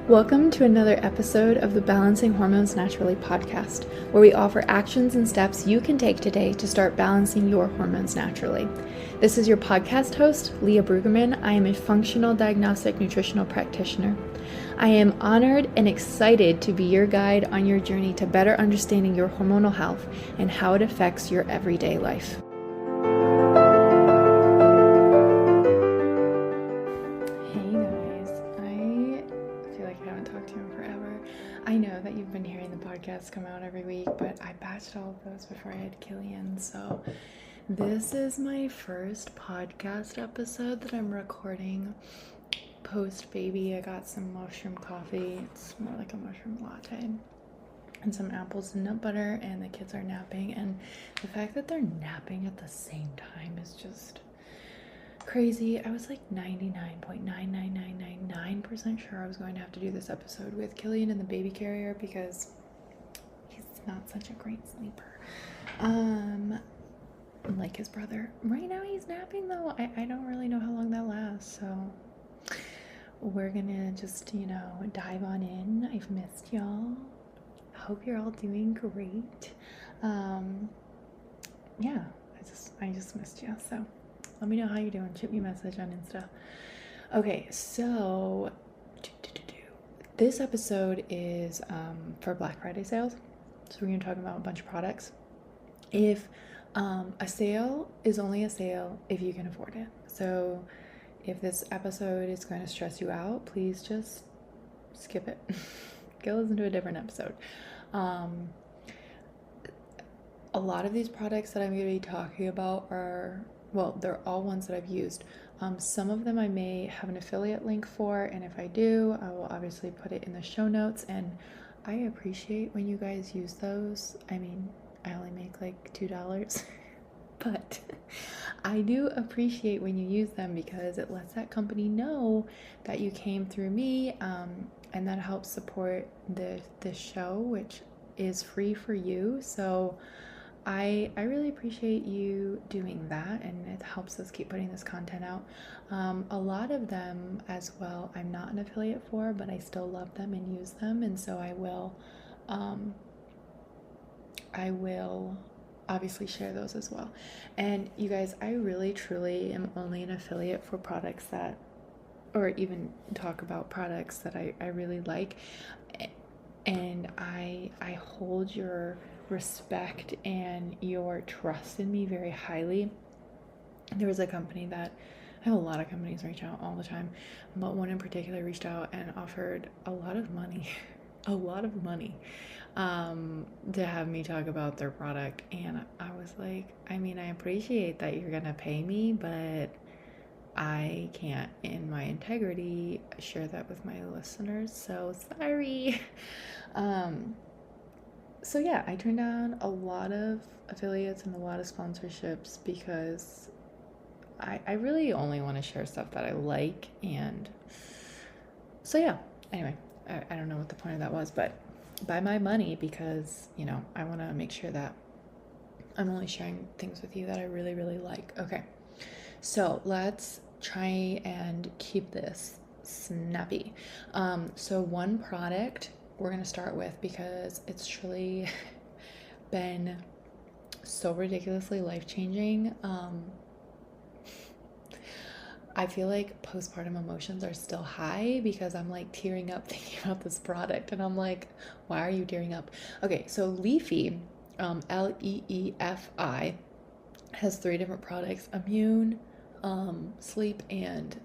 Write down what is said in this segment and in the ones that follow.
Welcome to another episode of the Balancing Hormones Naturally podcast, where we offer actions and steps you can take today to start balancing your hormones naturally. This is your podcast host, Leah Brueggemann. I am a functional diagnostic nutritional practitioner. I am honored and excited to be your guide on your journey to better understanding your hormonal health and how it affects your everyday life. Hey guys, I feel like I haven't talked to you in forever. I know that you've been hearing the podcast come out every week, but I batched all of those before I had Killian, so this is my first podcast episode that I'm recording post-baby. I got some mushroom coffee. It's more like a mushroom latte. And some apples and nut butter, and the kids are napping. And the fact that they're napping at the same time is just crazy. I was like 99.99999% sure I was going to have to do this episode with Killian in the baby carrier because he's not such a great sleeper. Like his brother. Right now he's napping though. I don't really know how long that lasts, so we're gonna just, dive on in. I've missed y'all. Hope you're all doing great. Yeah, I just missed you, so let me know how you're doing. Shoot me a message on Insta. Okay, so this episode is for Black Friday sales. So we're going to talk about a bunch of products. If a sale is only a sale if you can afford it. So if this episode is going to stress you out, please just skip it. Go listen to a different episode. A lot of these products that I'm going to be talking about they're all ones that I've used. Some of them I may have an affiliate link for, and if I do, I will obviously put it in the show notes, and I appreciate when you guys use those. I mean, I only make like $2, but I do appreciate when you use them because it lets that company know that you came through me, and that helps support this show, which is free for you. So I really appreciate you doing that, and it helps us keep putting this content out. A lot of them as well, I'm not an affiliate for, but I still love them and use them, and so I will obviously share those as well. And you guys, I really truly am only an affiliate for products that, or even talk about products that I really like, and I hold your respect and your trust in me very highly. There was a company that, I have a lot of companies reach out all the time, but one in particular reached out and offered a lot of money to have me talk about their product, and I was like, I mean, I appreciate that you're gonna pay me, but I can't in my integrity share that with my listeners, so sorry. So yeah, I turned down a lot of affiliates and a lot of sponsorships because I really only want to share stuff that I like. And so yeah, anyway, I don't know what the point of that was, but buy my money because, I want to make sure that I'm only sharing things with you that I really, really like. Okay, so let's try and keep this snappy. So one product we're going to start with, because it's truly been so ridiculously life-changing. I feel like postpartum emotions are still high because I'm like tearing up thinking about this product, and I'm like, why are you tearing up? Okay, so Leafy, Leefi, has 3 different products: immune, sleep, and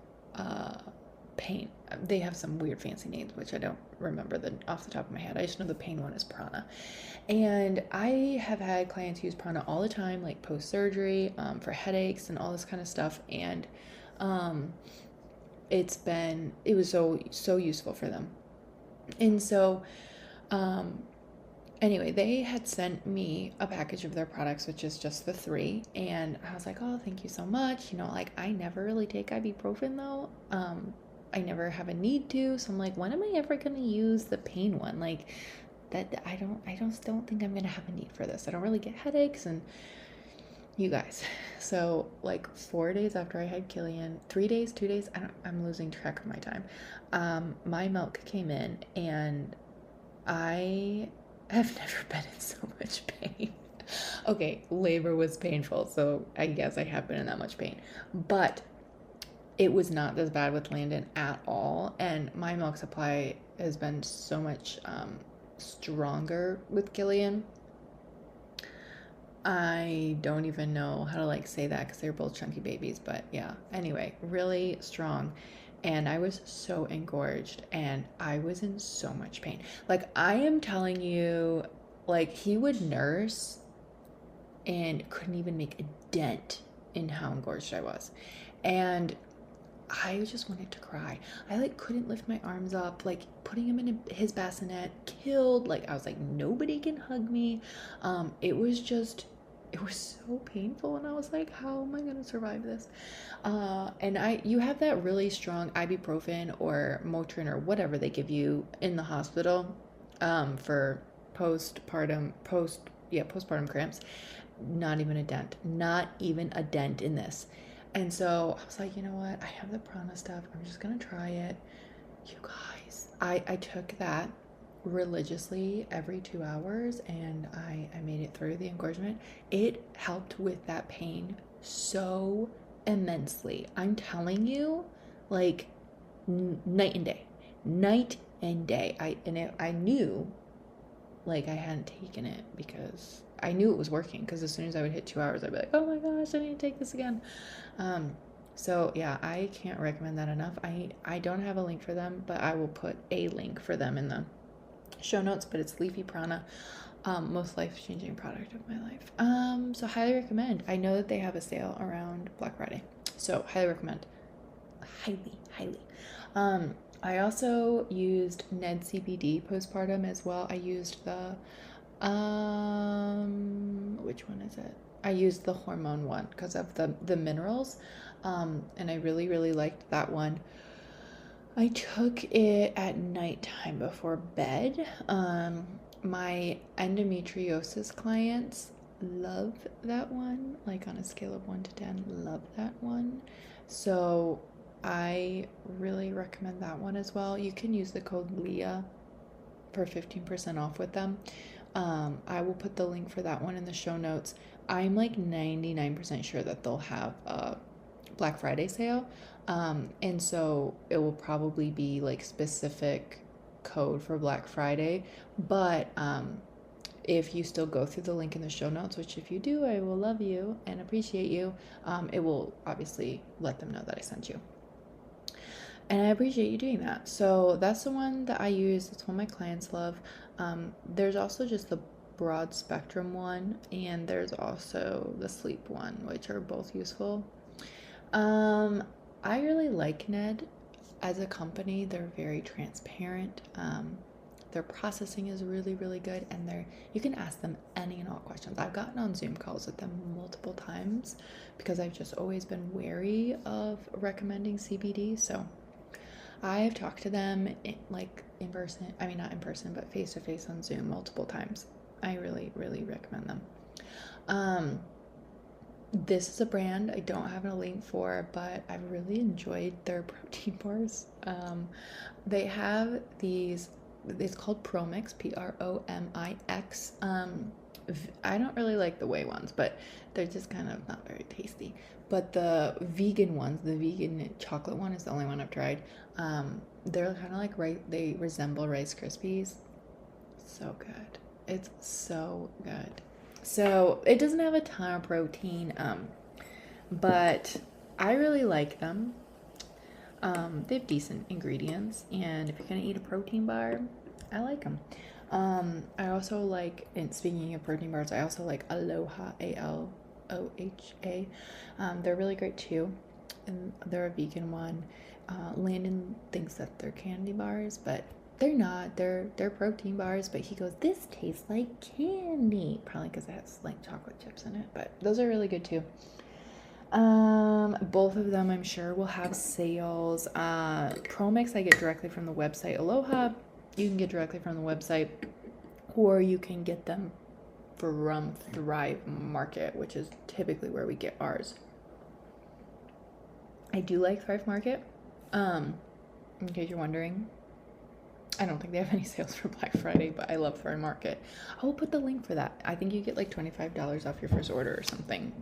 pain. They have some weird fancy names, which I don't remember off the top of my head. I just know the pain one is Prana. And I have had clients use Prana all the time, like post-surgery, for headaches and all this kind of stuff. And it was so useful for them. And so anyway, they had sent me a package of their products, which is just the 3. And I was like, oh, thank you so much. I never really take ibuprofen though. I never have a need to. So I'm like, when am I ever going to use the pain one? Like that, I don't think I'm going to have a need for this. I don't really get headaches. And You guys, so like 4 days after I had Killian, 3 days, 2 days, I'm losing track of my time. My milk came in and I have never been in so much pain. Okay, labor was painful, so I guess I have been in that much pain. But it was not as bad with Landon at all. And my milk supply has been so much stronger with Killian. I don't even know how to like say that because they're both chunky babies, but yeah. Anyway, really strong. And I was so engorged and I was in so much pain. Like I am telling you, like he would nurse and couldn't even make a dent in how engorged I was. And I just wanted to cry. I like couldn't lift my arms up, like putting him in his bassinet, killed. Like I was like, nobody can hug me. It was so painful, and I was like, how am I gonna survive this? And you have that really strong ibuprofen or Motrin or whatever they give you in the hospital, for postpartum cramps. Not even a dent, not even a dent in this. And so I was like, you know what? I have the Prana stuff. I'm just gonna try it. You guys, I took that religiously every 2 hours and I made it through the engorgement. It helped with that pain so immensely. I'm telling you, like night and day. Night and day. I knew like I hadn't taken it because I knew it was working, because as soon as I would hit 2 hours, I'd be like, oh my gosh, I need to take this again. So yeah, I can't recommend that enough. I don't have a link for them, but I will put a link for them in the show notes. But it's Leafy Prana, most life-changing product of my life. So highly recommend. I know that they have a sale around Black Friday, so highly recommend. Highly. I also used Ned CBD postpartum as well. I used the which one is it? I used the hormone one because of the minerals. And I really liked that one. I took it at nighttime before bed. My endometriosis clients love that one, like on a scale of 1 to 10, love that one. So I really recommend that one as well. You can use the code Leah for 15% off with them. I will put the link for that one in the show notes. I'm like 99% sure that they'll have a Black Friday sale. And so it will probably be like specific code for Black Friday. But if you still go through the link in the show notes, which if you do, I will love you and appreciate you, it will obviously let them know that I sent you. And I appreciate you doing that. So that's the one that I use. That's one my clients love. There's also just the broad spectrum one, and there's also the sleep one, which are both useful. I really like Ned as a company. They're very transparent. Their processing is really good, and you can ask them any and all questions. I've gotten on Zoom calls with them multiple times because I've just always been wary of recommending CBD. So I've talked to them in person. I mean, not in person, but face to face on Zoom multiple times. I really recommend them. This is a brand I don't have a link for, but I've really enjoyed their protein bars. They have these, it's called Promix, Promix. I don't really like the whey ones, but they're just kind of not very tasty. But the vegan ones, the vegan chocolate one is the only one I've tried. They're kind of like they resemble Rice Krispies. So good. It's so good. So it doesn't have a ton of protein, but I really like them. They have decent ingredients, and if you're gonna eat a protein bar, I like them. I also like, and speaking of protein bars, I also like Aloha, Aloha. They're really great too, and they're a vegan one. Landon thinks that they're candy bars, but they're not. They're protein bars, but he goes, this tastes like candy. Probably because it has like chocolate chips in it, but those are really good too. Both of them I'm sure will have sales. Promix I get directly from the website. Aloha you can get directly from the website, or you can get them from Thrive Market, which is typically where we get ours. I do like Thrive Market. In case you're wondering, I don't think they have any sales for Black Friday, but I love Thrive Market. I will put the link for that. I think you get like $25 off your first order or something.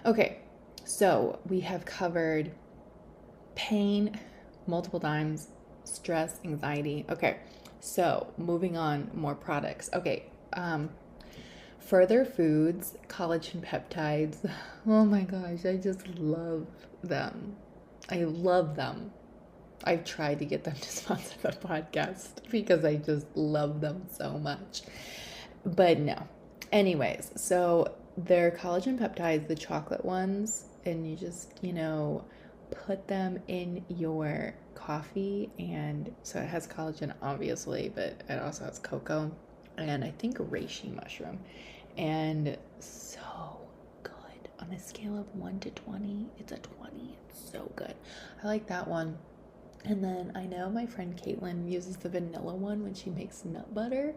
Okay, so we have covered pain multiple times, stress, anxiety. Okay, so moving on, more products. Okay, Further Foods, collagen peptides. Oh my gosh, I just love them. I love them. I've tried to get them to sponsor the podcast because I just love them so much. But no. Anyways, so they're collagen peptides, the chocolate ones, and you just, put them in your coffee. And so it has collagen, obviously, but it also has cocoa and I think reishi mushroom. And so good. On a scale of 1 to 20, it's a 20. It's so good. I like that one. And then I know my friend Caitlin uses the vanilla one when she makes nut butter.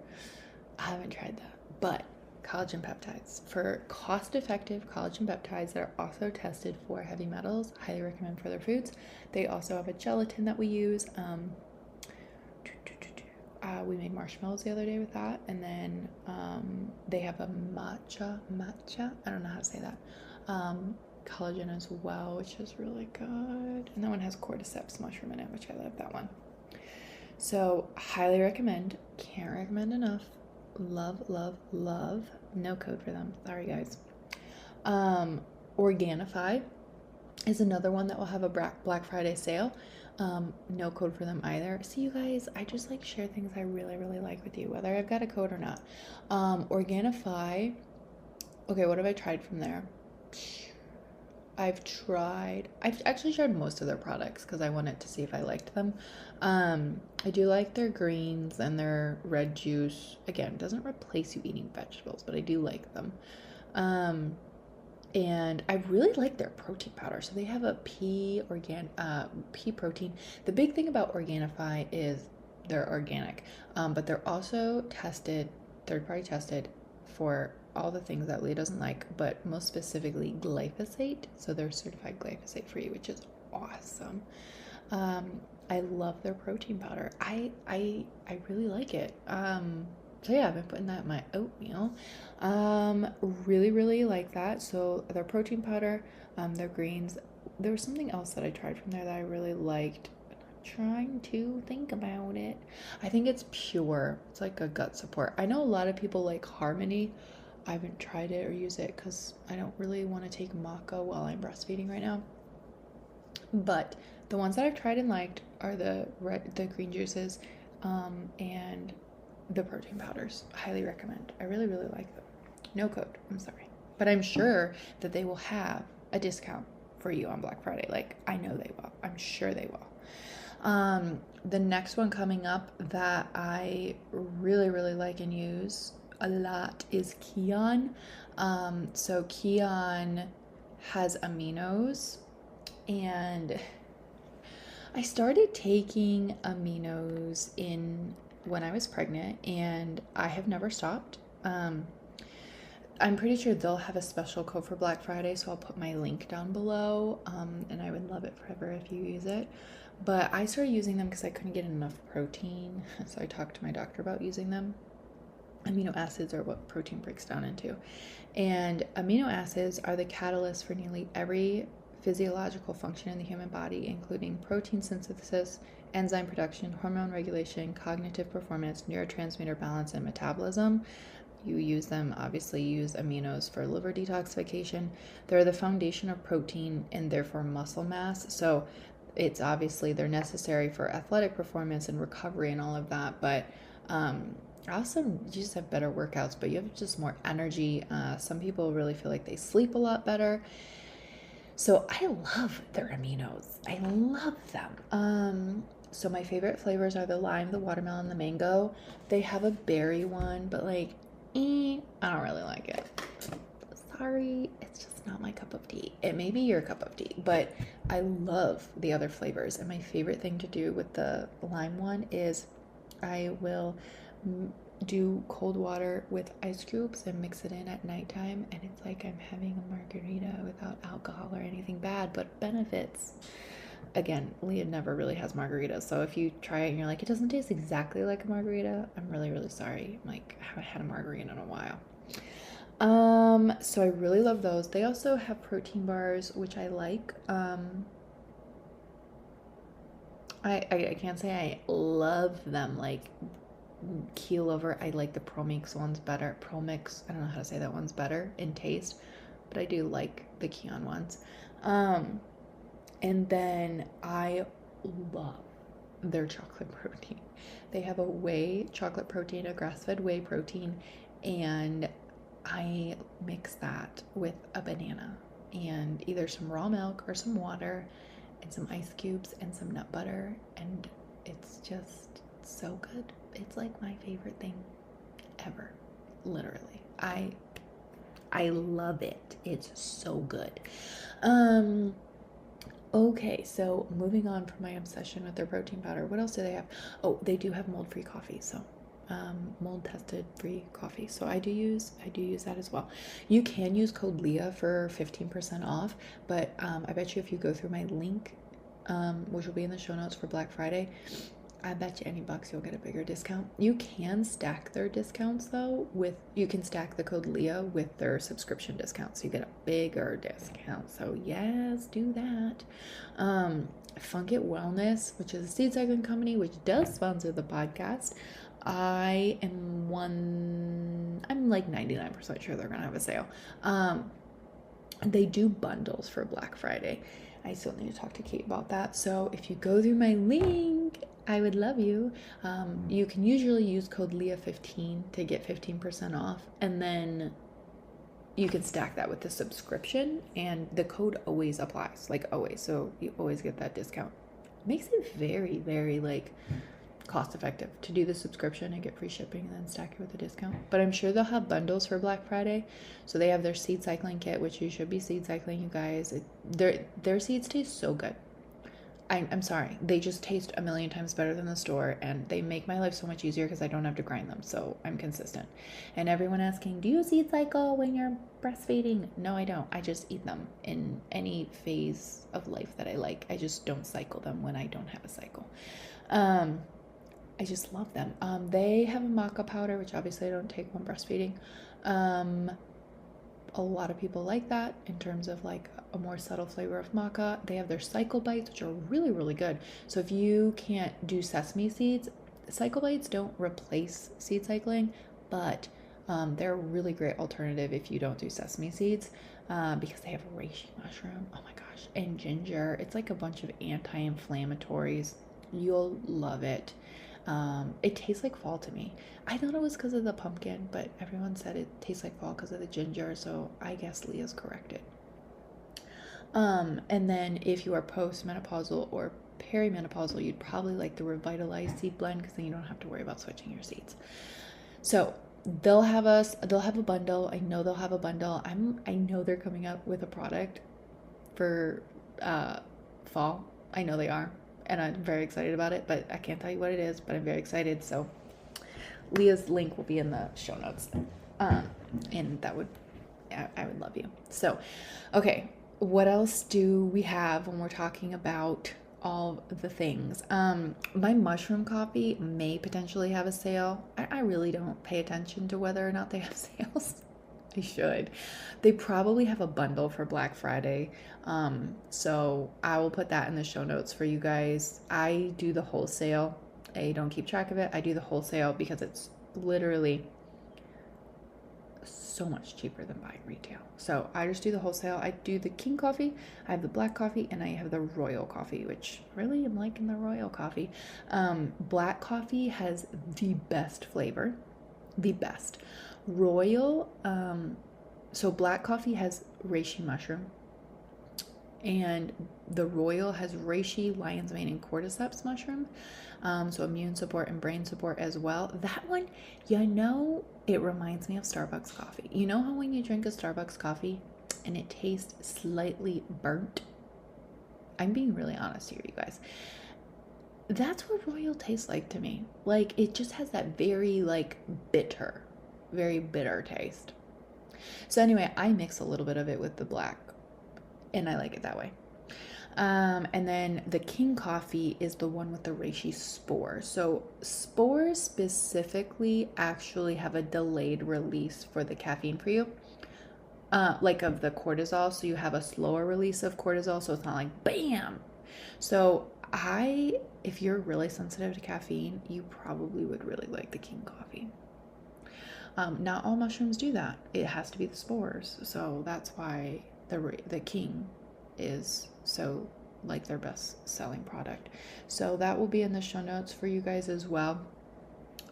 I haven't tried that, but collagen peptides, for cost-effective collagen peptides that are also tested for heavy metals, highly recommend Further Foods. They also have a gelatin that we use. We made marshmallows the other day with that, and then they have a matcha, I don't know how to say that, collagen as well, which is really good. And that one has cordyceps mushroom in it, which I love that one. So highly recommend, can't recommend enough. Love, love, love. No code for them, sorry guys. Organifi is another one that will have a Black Friday sale. No code for them either. See, you guys, I just like share things I really, really like with you, whether I've got a code or not. Organifi. Okay, what have I tried from there? I've actually tried most of their products because I wanted to see if I liked them. I do like their greens and their red juice. Again, it doesn't replace you eating vegetables, but I do like them. And I really like their protein powder. So they have a pea protein. The big thing about Organifi is they're organic, but they're also third-party tested for all the things that Leah doesn't like, but most specifically glyphosate. So they're certified glyphosate free, which is awesome. I love their protein powder. I really like it. So yeah, I've been putting that in my oatmeal. Really, really like that. So their protein powder, their greens. There was something else that I tried from there that I really liked. But I'm trying to think about it. I think it's Pure. It's like a gut support. I know a lot of people like Harmony. I haven't tried it or used it because I don't really want to take maca while I'm breastfeeding right now. But the ones that I've tried and liked are the green juices, and the protein powders. Highly recommend. I really, really like them. No code, I'm sorry. But I'm sure that they will have a discount for you on Black Friday. Like, I know they will. I'm sure they will. The next one coming up that I really, really like and use a lot is Kion. So Kion has aminos, and I started taking aminos when I was pregnant, and I have never stopped. I'm pretty sure they'll have a special code for Black Friday, so I'll put my link down below, and I would love it forever if you use it. But I started using them because I couldn't get enough protein, so I talked to my doctor about using them. Amino acids are what protein breaks down into, and amino acids are the catalyst for nearly every physiological function in the human body, including protein synthesis, enzyme production, hormone regulation, cognitive performance, neurotransmitter balance, and metabolism. You use them, obviously, you use aminos for liver detoxification. They're the foundation of protein and therefore muscle mass. So it's obviously they're necessary for athletic performance and recovery and all of that. But also, you just have better workouts, but you have just more energy. Some people really feel like they sleep a lot better. So I love their aminos. I love them. So my favorite flavors are the lime, the watermelon, the mango. They have a berry one, but like, I don't really like it. Sorry, it's just not my cup of tea. It may be your cup of tea, but I love the other flavors. And my favorite thing to do with the lime one is I will do cold water with ice cubes and mix it in at nighttime, and it's like I'm having a margarita without alcohol or anything bad, but benefits. Again, Leah never really has margaritas, so if you try it and you're like, it doesn't taste exactly like a margarita, I'm really, really sorry. Like, I haven't had a margarita in a while. So I really love those. They also have protein bars, which I like. I can't say I love them like keel over. I like the Promix ones better. Promix, I don't know how to say that one's better in taste, but I do like the Kion ones. And then I love their chocolate protein. They have a whey chocolate protein, a grass-fed whey protein, and I mix that with a banana and either some raw milk or some water and some ice cubes and some nut butter, and it's just so good. It's like my favorite thing ever. Literally. I love it. It's so good. Okay, so moving on from my obsession with their protein powder, what else do they have? Oh, they do have mold-free coffee, so mold tested free coffee. So I do use that as well. You can use code Leah for 15% off, but I bet you if you go through my link, which will be in the show notes for Black Friday, I bet you any bucks you'll get a bigger discount. You can stack their discounts though you can stack the code Leah with their subscription discount, so you get a bigger discount. So yes, do that. Funk It Wellness, which is a seed cycling company which does sponsor the podcast. I'm like 99% sure they're gonna have a sale. They do bundles for Black Friday. I still need to talk to Kate about that. So if you go through my link, I would love you. You can usually use code Leah15 to get 15% off, and then you can stack that with the subscription, and the code always applies, like always. So you always get that discount. Makes it very, very like cost effective to do the subscription and get free shipping and then stack it with a discount. But I'm sure they'll have bundles for Black Friday. So they have their seed cycling kit, which you should be seed cycling, you guys. Their seeds taste so good. I'm sorry, they just taste a million times better than the store, and they make my life so much easier because I don't have to grind them, so I'm consistent. And everyone asking, do you seed cycle when you're breastfeeding? No, I don't. I just eat them in any phase of life that I like. I just don't cycle them when I don't have a cycle. I just love them. They have a maca powder, which obviously I don't take when breastfeeding. A lot of people like that in terms of like a more subtle flavor of maca. They have their Cycle Bites, which are really, really good. So if you can't do sesame seeds, Cycle Bites don't replace seed cycling, but they're a really great alternative if you don't do sesame seeds, because they have reishi mushroom, oh my gosh, and ginger. It's like a bunch of anti-inflammatories. You'll love it. It tastes like fall to me. I thought it was because of the pumpkin, but everyone said it tastes like fall because of the ginger, so I guess Leah's corrected. And then if you are postmenopausal or perimenopausal, you'd probably like the Revitalize seed blend, because then you don't have to worry about switching your seeds. So they'll have a bundle. I know they'll have a bundle. I know they're coming up with a product for fall. I know they are. And I'm very excited about it, but I can't tell you what it is, but I'm very excited. So Leah's link will be in the show notes. And I would love you. So, okay, what else do we have when we're talking about all the things? My mushroom coffee may potentially have a sale. I really don't pay attention to whether or not they have sales. I should. They probably have a bundle for Black Friday. So I will put that in the show notes for you guys. I do the wholesale. I don't keep track of it. I do the wholesale because it's literally so much cheaper than buying retail. So I just do the wholesale. I do the King coffee, I have the black coffee, and I have the royal coffee, which really I'm liking the royal coffee. Black coffee has the best flavor. The best. Royal, so black coffee has reishi mushroom, and the royal has reishi, lion's mane, and cordyceps mushroom, so immune support and brain support as well. That one, it reminds me of Starbucks coffee. You know how when you drink a Starbucks coffee and it tastes slightly burnt? I'm being really honest here, you guys. That's what royal tastes like to me. Like it just has that very like bitter, very bitter taste. So anyway, I mix a little bit of it with the black and I like it that way. And then the King coffee is the one with the reishi spore. So spores specifically actually have a delayed release for the caffeine for you, like of the cortisol. So you have a slower release of cortisol. So it's not like bam. So if you're really sensitive to caffeine, you probably would really like the King coffee. Not all mushrooms do that. It has to be the spores. So that's why the King is so like their best selling product. So that will be in the show notes for you guys as well.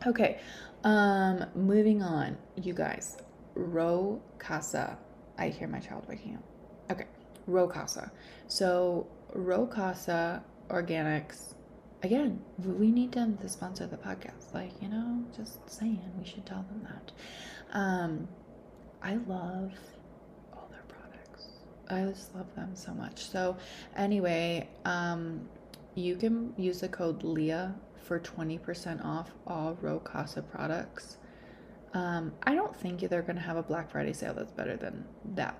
Okay, moving on, you guys. Ro Casa. I hear my child waking up. Okay, Ro Casa. So Ro Casa Organics. Again, we need them to sponsor the podcast. Like, just saying, we should tell them that. I love all their products. I just love them so much. So anyway, you can use the code Leah for 20% off all Ro Casa products. I don't think they're going to have a Black Friday sale that's better than that.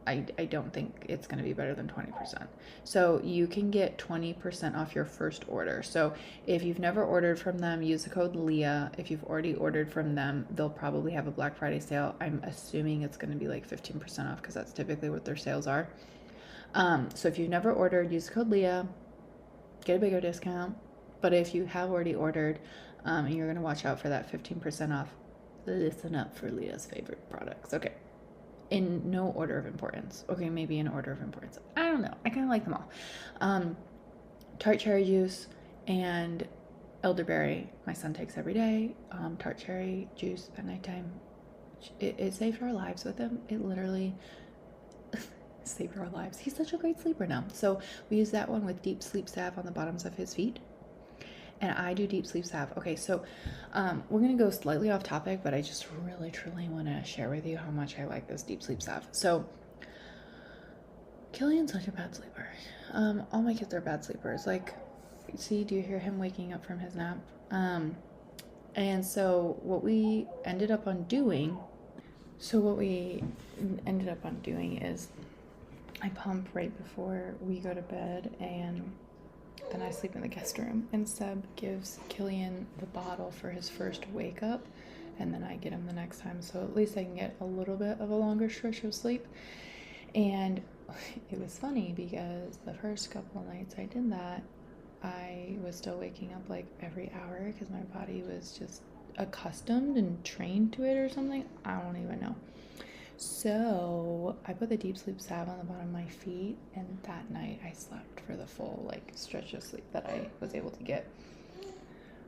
I don't think it's going to be better than 20%. So you can get 20% off your first order. So if you've never ordered from them, use the code Leah. If you've already ordered from them, they'll probably have a Black Friday sale. I'm assuming it's going to be like 15% off because that's typically what their sales are. So if you've never ordered, use the code Leah, get a bigger discount. But if you have already ordered and you're going to watch out for that 15% off, listen up for Leah's favorite products. Okay. In no order of importance. Okay, maybe in order of importance. I don't know. I kind of like them all. Tart cherry juice and elderberry. My son takes every day. Tart cherry juice at nighttime. It saved our lives with him. It literally saved our lives. He's such a great sleeper now. So we use that one with deep sleep salve on the bottoms of his feet. And I do deep sleep salve. Okay, so we're going to go slightly off topic, but I just really, truly want to share with you how much I like this deep sleep salve. So Killian's such a bad sleeper. All my kids are bad sleepers. Like, see, do you hear him waking up from his nap? And so what we ended up on doing is I pump right before we go to bed, and then I sleep in the guest room, and Seb gives Killian the bottle for his first wake up, and then I get him the next time, so at least I can get a little bit of a longer stretch of sleep. And it was funny because the first couple of nights I did that, I was still waking up like every hour because my body was just accustomed and trained to it or something. I don't even know. So I put the deep sleep salve on the bottom of my feet, and that night I slept for the full like stretch of sleep that I was able to get.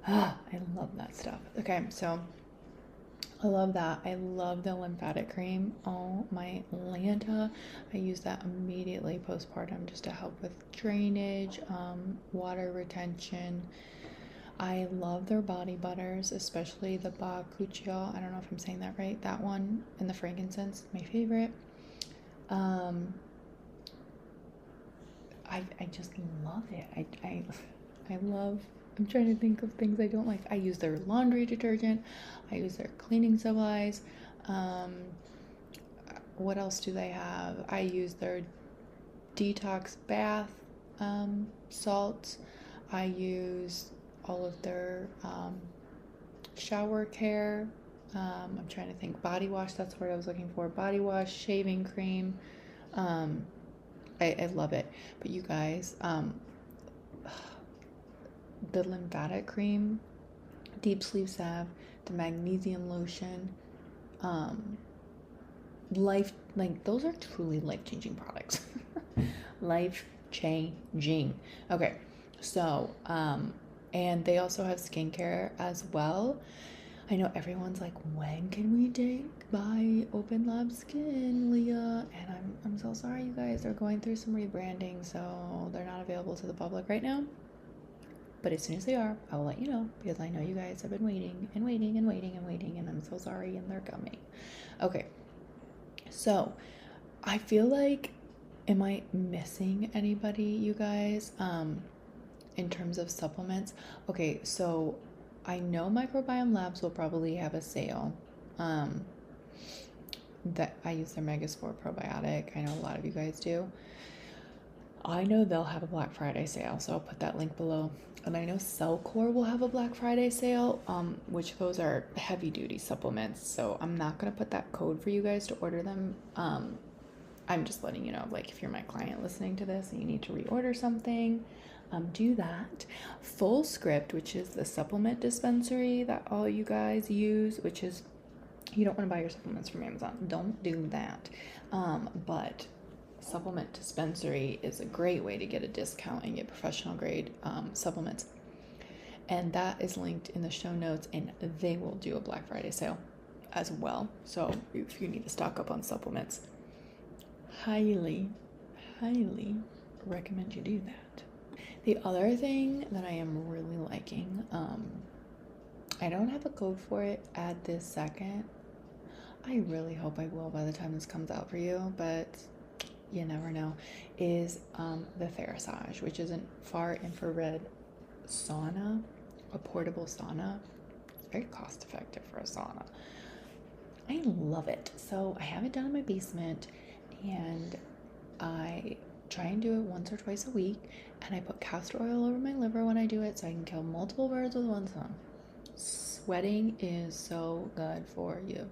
I love that stuff. Okay, so I love that. I love the lymphatic cream. Oh my Lanta. I use that immediately postpartum just to help with drainage, water retention. I love their body butters, especially the Ba Cuccio. I don't know if I'm saying that right. That one and the frankincense, my favorite. I just love it. I love. I'm trying to think of things I don't like. I use their laundry detergent. I use their cleaning supplies. What else do they have? I use their detox bath salts. I use all of their shower care. I'm trying to think. Body wash, that's what I was looking for. Body wash, shaving cream. I love it. But you guys, the lymphatic cream, deep sleep salve, the magnesium lotion, those are truly life-changing products. Life-changing. Okay, so and they also have skincare as well. I know everyone's like, when can we buy Open Lab Skin, Leah? And I'm so sorry, you guys. They're going through some rebranding, so they're not available to the public right now. But as soon as they are, I will let you know, because I know you guys have been waiting, and I'm so sorry, and they're coming. Okay, so I feel like, am I missing anybody, you guys? in terms of supplements, okay, so I know Microbiome Labs will probably have a sale. That I use their Megaspore probiotic. I know a lot of you guys do. I know they'll have a Black Friday sale, so I'll put that link below. And I know Cellcore will have a Black Friday sale, which those are heavy duty supplements. So I'm not gonna put that code for you guys to order them. I'm just letting you know, like, if you're my client listening to this and you need to reorder something, do that. Fullscript, which is the supplement dispensary that all you guys use, which is, you don't want to buy your supplements from Amazon. Don't do that. But supplement dispensary is a great way to get a discount and get professional grade supplements. And that is linked in the show notes, and they will do a Black Friday sale as well. So if you need to stock up on supplements, highly recommend you do that. The other thing that I am really liking, I don't have a code for it at this second. I really hope I will by the time this comes out for you, but you never know, is the Therasage, which is a far infrared sauna, a portable sauna. It's very cost effective for a sauna. I love it. So I have it down in my basement, and I try and do it once or twice a week, and I put castor oil over my liver when I do it so I can kill multiple birds with one stone. Sweating is so good for you.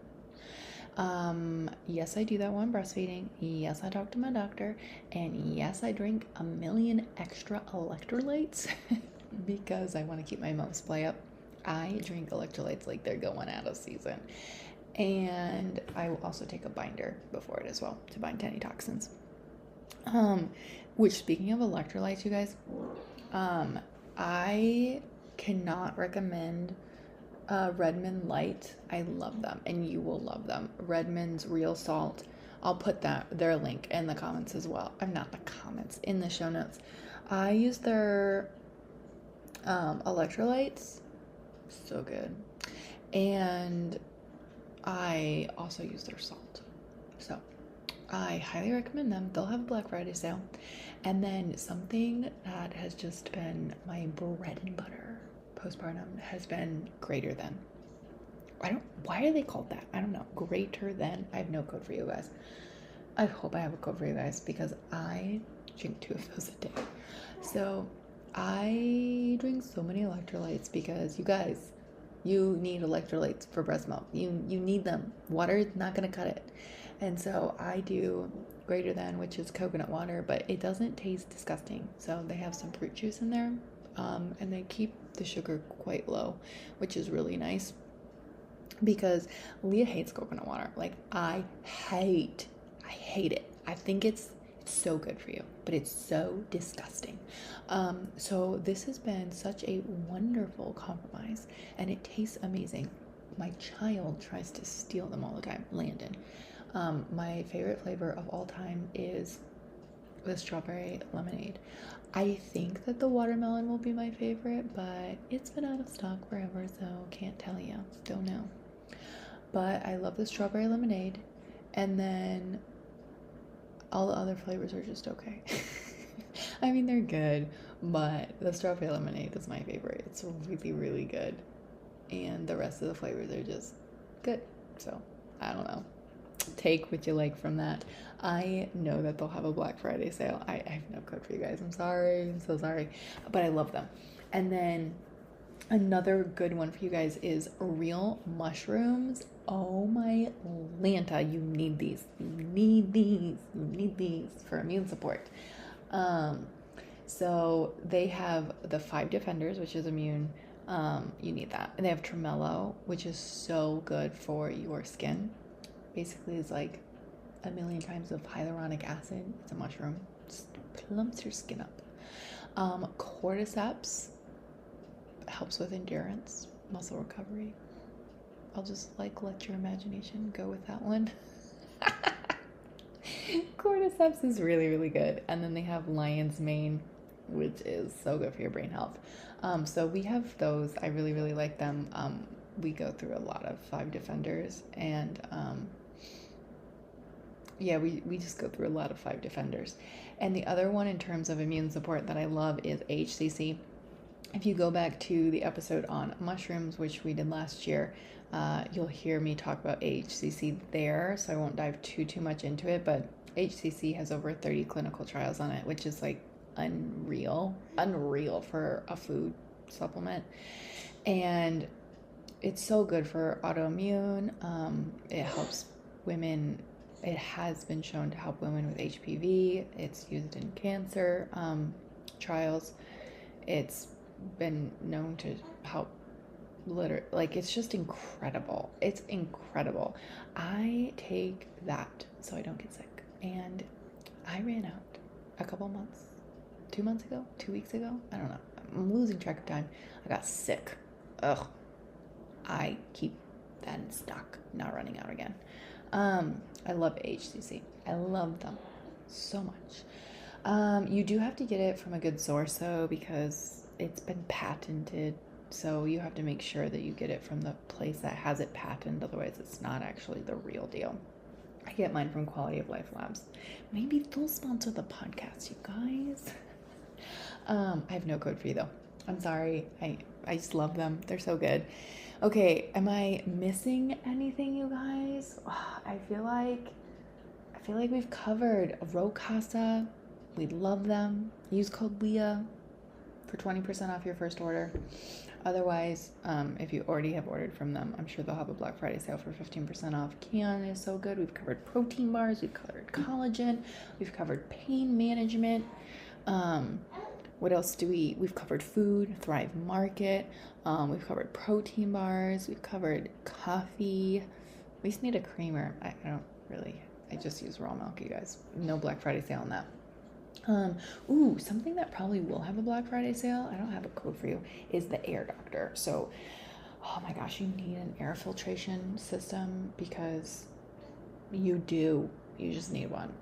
Yes, I do that while I'm breastfeeding. Yes, I talk to my doctor, and yes, I drink a million extra electrolytes because I want to keep my milk supply up. I drink electrolytes like they're going out of season. And I will also take a binder before it as well to bind to any toxins. Which, speaking of electrolytes, you guys, I cannot recommend Redmond Light. I love them, and you will love them. Redmond's Real Salt. I'll put their link in the comments as well. I'm not the comments, in the show notes. I use their electrolytes. So good. And I also use their salt. So I highly recommend them. They'll have a Black Friday sale. And then something that has just been my bread and butter postpartum has been Greater Than. Why are they called that? I don't know. Greater Than. I have no code for you guys. I hope I have a code for you guys because I drink 2 of those a day. So I drink so many electrolytes because you guys, you need electrolytes for breast milk. You need them. Water is not going to cut it. And so I do Greater Than, which is coconut water, but it doesn't taste disgusting. So they have some fruit juice in there, and they keep the sugar quite low, which is really nice because Leah hates coconut water. Like, I hate it. I think it's so good for you, but it's so disgusting. So this has been such a wonderful compromise, and it tastes amazing. My child tries to steal them all the time, Landon. My favorite flavor of all time is the strawberry lemonade. I think that the watermelon will be my favorite, but it's been out of stock forever, so can't tell you. Don't know. But I love the strawberry lemonade, and then all the other flavors are just okay. I mean, they're good, but the strawberry lemonade is my favorite. It's really, really good. And the rest of the flavors are just good. So, I don't know. Take what you like from that. I know that they'll have a Black Friday sale. I have no code for you guys. I'm sorry. I'm so sorry. But I love them. And then another good one for you guys is Real Mushrooms. Oh my Lanta, you need these. You need these for immune support. So they have the 5 Defenders, which is immune. You need that. And they have Tremelo, which is so good for your skin. Basically, it's like a million times of hyaluronic acid. It's a mushroom. Just plumps your skin up. Cordyceps helps with endurance, muscle recovery. I'll just let your imagination go with that one. Cordyceps is really, really good. And then they have Lion's Mane, which is so good for your brain health. So we have those. I really, really like them. We go through a lot of 5 Defenders, and yeah, we just go through a lot of 5 Defenders. And the other one in terms of immune support that I love is HCC. if you go back to the episode on mushrooms, which we did last year, you'll hear me talk about AHCC there, so I won't dive too much into it, but HCC has over 30 clinical trials on it, which is like unreal for a food supplement. And it's so good for autoimmune. It helps women. It has been shown to help women with HPV. It's used in cancer trials. It's been known to help like, it's just incredible. It's incredible. I take that so I don't get sick, and I ran out a couple months, 2 months ago, 2 weeks ago, I don't know, I'm losing track of time. I got sick. Ugh, I keep that in stock, not running out again. I love HCC. I love them so much. You do have to get it from a good source though, because it's been patented. So you have to make sure that you get it from the place that has it patented. Otherwise, it's not actually the real deal. I get mine from Quality of Life Labs. Maybe they'll sponsor the podcast, you guys. I have no code for you though. I'm sorry. I just love them. They're so good. Okay, am I missing anything, you guys? I feel like we've covered Rocasa. We love them. Use code Leah for 20% off your first order. Otherwise, if you already have ordered from them, I'm sure they'll have a Black Friday sale for 15% off. Kion is so good. We've covered protein bars. We've covered collagen. We've covered pain management. What else do we've covered food, Thrive Market. We've covered protein bars. We've covered coffee. We just need a creamer. I just use raw milk, you guys. No Black Friday sale on that. Something that probably will have a Black Friday sale, I don't have a code for you, is the Air Doctor. So, oh my gosh, you need an air filtration system, because you just need one.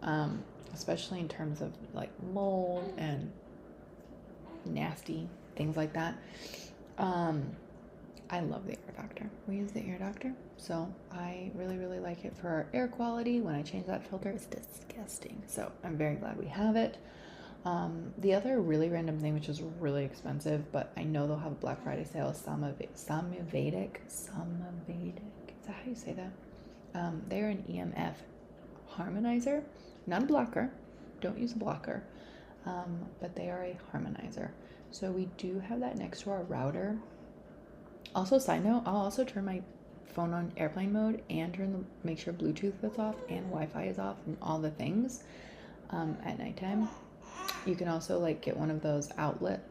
Especially in terms of like mold and nasty things like that. I love the Air Doctor. We use the Air Doctor, so I really, really like it for our air quality. When I change that filter, it's disgusting. So I'm very glad we have it. The other really random thing, which is really expensive, but I know they'll have a Black Friday sale, is Samavedic. Is that how you say that? They're an EMF harmonizer, not a blocker. Don't use a blocker. But they are a harmonizer. So we do have that next to our router. Also, side note, I'll also turn my phone on airplane mode and make sure Bluetooth is off and Wi-Fi is off and all the things at nighttime. You can also like get one of those outlet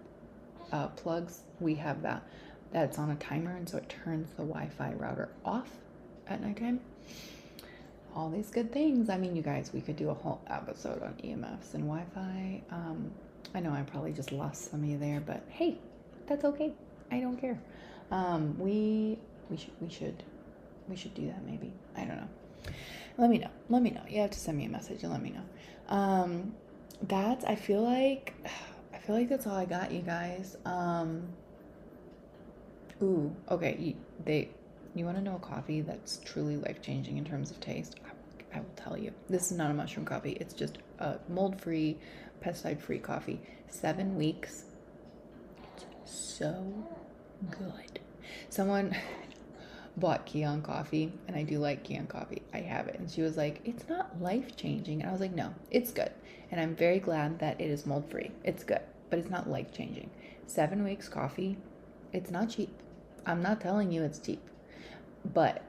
plugs. We have that's on a timer, and so it turns the Wi-Fi router off at nighttime. All these good things. I mean, you guys, we could do a whole episode on EMFs and Wi-Fi. I know I probably just lost some of you there, but hey, that's okay. I don't care. We should do that maybe. I don't know. Let me know. You have to send me a message and let me know. I feel like that's all I got, you guys. Okay. You want to know a coffee that's truly life-changing in terms of taste? I will tell you. This is not a mushroom coffee. It's just a mold-free, pesticide-free coffee. 7 weeks. It's so good. Someone bought Kion coffee, and I do like Kion coffee. I have it. And she was like, it's not life-changing. And I was like, no, it's good. And I'm very glad that it is mold-free. It's good, but it's not life-changing. 7 weeks coffee, it's not cheap. I'm not telling you it's cheap, but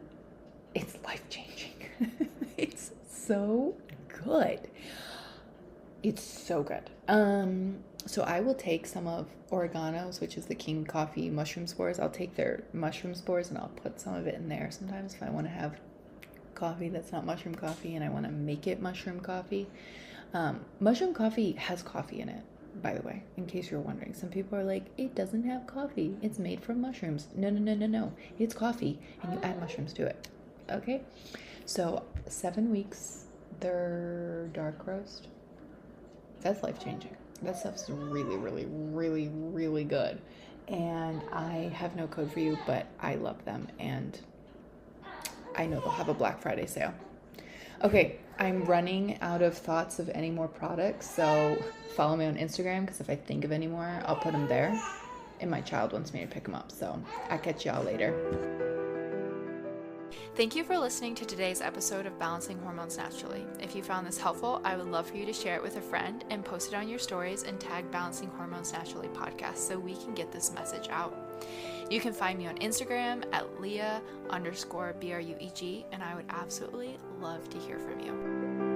it's life-changing. It's so good. It's so good. So I will take some of Oregano's, which is the King Coffee mushroom spores. I'll take their mushroom spores and I'll put some of it in there sometimes if I want to have coffee that's not mushroom coffee and I want to make it mushroom coffee. Mushroom coffee has coffee in it, by the way, in case you're wondering. Some people are like, it doesn't have coffee. It's made from mushrooms. No. It's coffee and you add mushrooms to it. Okay? So 7 weeks, their dark roast, that's life-changing. That stuff's really, really, really, really good. And I have no code for you, but I love them. And I know they'll have a Black Friday sale. Okay, I'm running out of thoughts of any more products. So follow me on Instagram, because if I think of any more, I'll put them there. and my child wants me to pick them up. So I'll catch y'all later. Thank you for listening to today's episode of Balancing Hormones Naturally. If you found this helpful, I would love for you to share it with a friend and post it on your stories and tag Balancing Hormones Naturally podcast so we can get this message out. You can find me on Instagram at Leah_BRUEG, and I would absolutely love to hear from you.